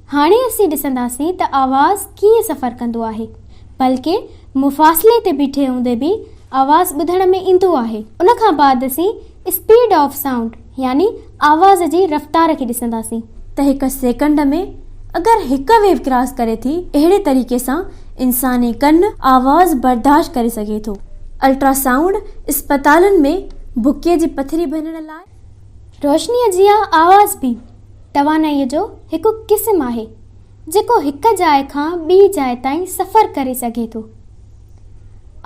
हाणे असीं ॾिसंदासीं त आवाज़ कीअं सफ़र कंदो आहे, बल्कि मुफ़ासिले ते बीठे हूंदे बि आवाज़ ॿुधण में ईंदो आहे। उन खां बाद असीं स्पीड ऑफ साउंड यानी आवाज़ जी रफ़्तार खे ॾिसंदासीं त हिकु सेकंड में अगरि हिकु वेव क्रॉस करे थी, अहिड़े तरीक़े सां इंसानी कनु आवाज़ बर्दाश्त करे सघे थो। अल्ट्रासाउंड अस्पतालुनि में बुके जी पथरी भञण लाइ रोशनीअ जी आवाज़ बि तवानाईअ जो हिकु क़िस्म आहे जेको हिकु जाइ खां ॿी जाइ ताईं सफ़र करे सघे थो।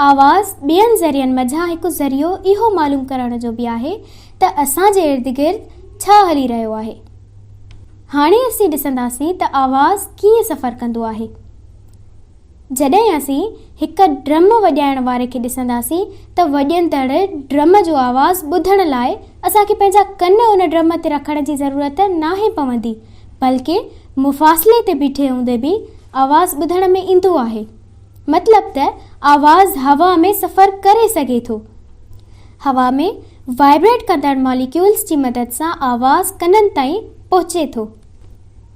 आवाज़ ॿियनि ज़रियनि मंझां हिकु ज़रियो इहो मालूम करण जो बि आहे त असांजे इर्द गिर्द छा हली रहियो आहे। हाणे असीं ॾिसंदासीं त आवाज़ कीअं सफ़र कंदो आहे। जॾहिं असीं हिकु ड्रम वॼाइण वारे खे ॾिसंदासीं त वॼंदड़ ड्रम जो आवाज़ ॿुधण लाइ असांखे पंहिंजा कन उन ड्रम ते रखण जी ज़रूरत नाहे पवंदी, बल्कि मुफ़ासिले ते बीठे हूंदे बि आवाज़ ॿुधण में ईंदो आहे। मतिलब त आवाज़ हवा में सफ़र करे सघे थो। हवा में वाइब्रेट कंदड़ मॉलिक्यूल्स जी मदद सां आवाज़ कननि ताईं पहुचे थो।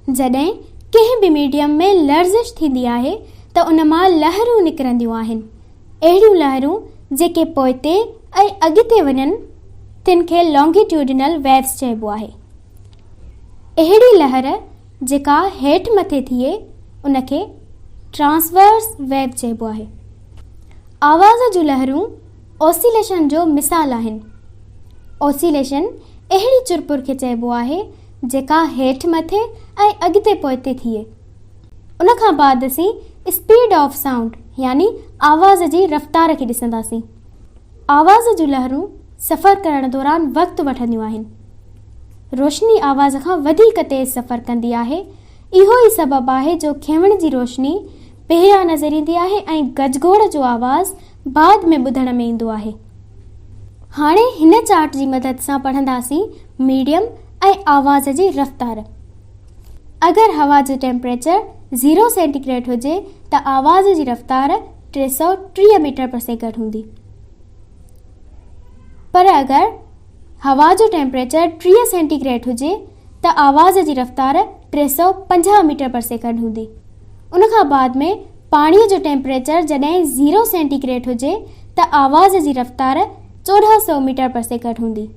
जॾहिं कंहिं बि मीडियम में लर्ज़िश थींदी आहे त उन मां लहरूं निकिरंदियूं आहिनि। अहिड़ियूं लहरूं जेके पोइते ऐं अॻिते वञनि तिन खे लॉन्गिट्यूडिनल वेव्स चइबो आहे। अहिड़ी लहर जेका हेठि मथे थिए उनखे ट्रांसवर्स वेव चइबो आहे। आवाज़ जूं लहरूं ऑसिलेशन जो मिसाल आहिनि। ऑसिलेशन अहिड़ी चुरपुर खे चइबो आहे जेका हेठि मथे ऐं अॻिते पोइते थिए। उन खां बाद असीं स्पीड ऑफ साउंड यानी आवाज़ जी रफ़्तार खे ॾिसंदासीं। आवाज़ जूं लहरूं सफ़र करण दौरान वक़्तु वठंदियूं आहिनि। रोशनी आवाज़ खां वधीक तेज़ सफ़र कंदी आहे। इहो ई सबबु आहे जो खेवण जी रोशनी पहिरियां नज़र ईंदी आहे ऐं गजगोड़ जो आवाज़ बाद में ॿुधण में ईंदो आहे। हाणे हिन चार्ट जी मदद सां पढ़ंदासीं मीडियम ऐं आवाज़ जी रफ़्तार। अगरि हवा जो टेम्परेचर 0 सेंटीग्रेड हुजे त आवाज़ जी रफ़्तार 330 मीटर पर सेकंड हूंदी। पर अगरि हवा जो टेम्परेचर 30 सेंटीग्रेड हुजे त आवाज़ जी रफ़्तार 350 मीटर पर सेकंड हूंदी। उन खां बाद में पाणीअ जो टेम्परेचर जॾहिं 0 सेंटीग्रेड हुजे त आवाज़ जी रफ़्तार 1400 मीटर पर सेकंड हूंदी।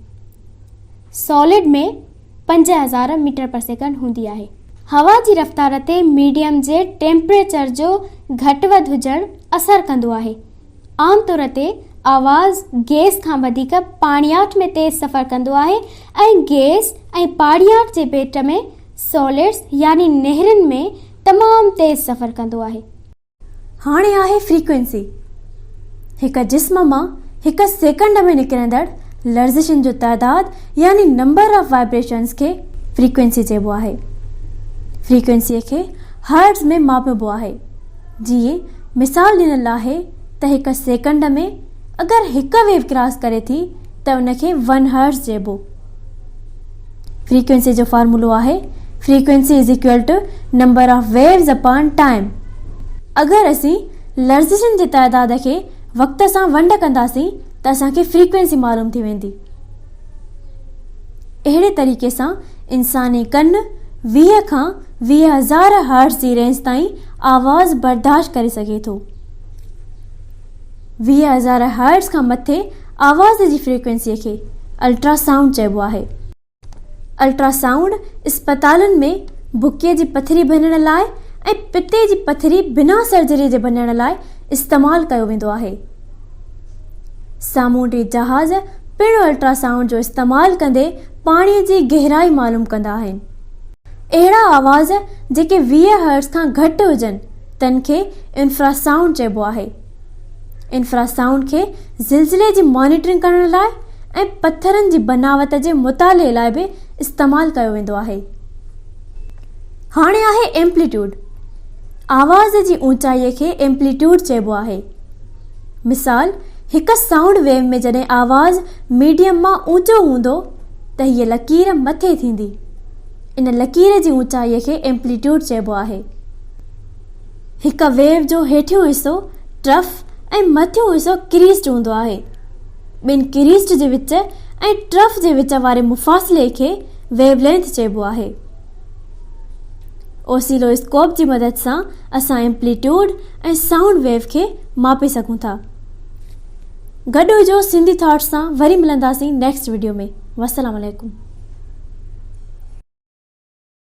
सॉलिड में 5000 मीटर पर सेकंड हूंदी आहे। हवा जी रफ़्तार ते मीडियम जे टेम्परेचर जो घटि वधि हुजणु असरु कंदो आहे। आम तौर ते आवाज़ गैस खां वधीक पाणियाठ में तेज़ सफ़र कंदो आहे ऐं गैस ऐं पाणियाठ जे भेट में सॉलिड्स यानी नहरुनि में तमामु तेज़ सफ़र कंदो आहे। हाणे आहे फ्रीक्वेंसी। हिकु जिस्म मां हिकु सेकंड में निकिरंदड़ लर्ज़िशुनि जो तइदादु यानी नंबर ऑफ वाइब्रेशन्स खे फ्रीक्वेंसी चइबो आहे। फ्रीक्वेंसीअ खे हर्ट्ज़ में मापिबो आहे। जीअं मिसाल ॾिनल आहे त हिकु सेकंड में अगरि हिकु वेव क्रॉस करे थी त उनखे 1 हर्ट्ज़ चइबो। फ्रीक्वेंसी जो फार्मूलो आहे frequency is equal to number of waves upon time. अगरि असीं लर्ज़िशुनि जे तइदाद खे वक़्त सां वंड कंदासीं त असांखे फ्रीक्वेंसी मालूम थी वेंदी। अहिड़े तरीक़े सां इंसानी कनु 20 खां 20,000 हर्ट्ज़ जी रेंज ताईं आवाज़ बर्दाश्त करे सघे थो। 20,000 हर्ट्ज़ खां मथे आवाज़ जी फ्रीक्वेंसीअ खे अल्ट्रासाउंड चइबो आहे। अल्ट्रासाउंड अस्पतालुनि में बुके जी पथरी भञण लाइ ऐं पिते जी पथरी बिना सर्जरी जे भञण लाइ इस्तेमालु कयो वेंदो आहे। सामूंडी जहाज़ पिणु अल्ट्रासाउंड जो इस्तेमालु कंदे पाणीअ जी गहराई मालूम कंदा आहिनि। अहिड़ा आवाज़ जेके 20 हर्ट्ज़ खां घटि हुजनि तन खे इंफ्रासाउंड चइबो आहे। इंफ्रासाउंड खे ज़िलज़िले जी मॉनिटरिंग करण लाइ ऐं पथरनि जी बनावट जे मुताले लाइ बि इस्तेमालु कयो वेंदो आहे। हाणे आहे एम्पलीट्यूड। आवाज़ जी ऊचाईअ खे एम्पलीट्यूड चइबो आहे। मिसाल हिकु साउंड वेव में जॾहिं आवाज़ मीडियम मां ऊचो हूंदो त हीअ लकीर मथे थींदी। इन लकीर जी ऊचाईअ खे एम्पलीट्यूड चइबो आहे। हिकु वेव जो हेठियों हिसो ट्रफ ऐं मथियों हिसो क्रीस्ड हूंदो आहे। ॿिनि क्रीस्ड जे विच ऐं ट्रफ जे विच वारे मुफ़ासिले खे वेवलेंथ चइबो आहे। ओसिलोस्कोप जी मदद सां असां एम्पलीट्यूड ऐं साउंड वेव खे मापे सघूं था। गॾु हुजो सिंधी थॉट्स सां, वरी मिलंदासीं नेक्स्ट वीडियो में। वस्सलाम वालेकुम।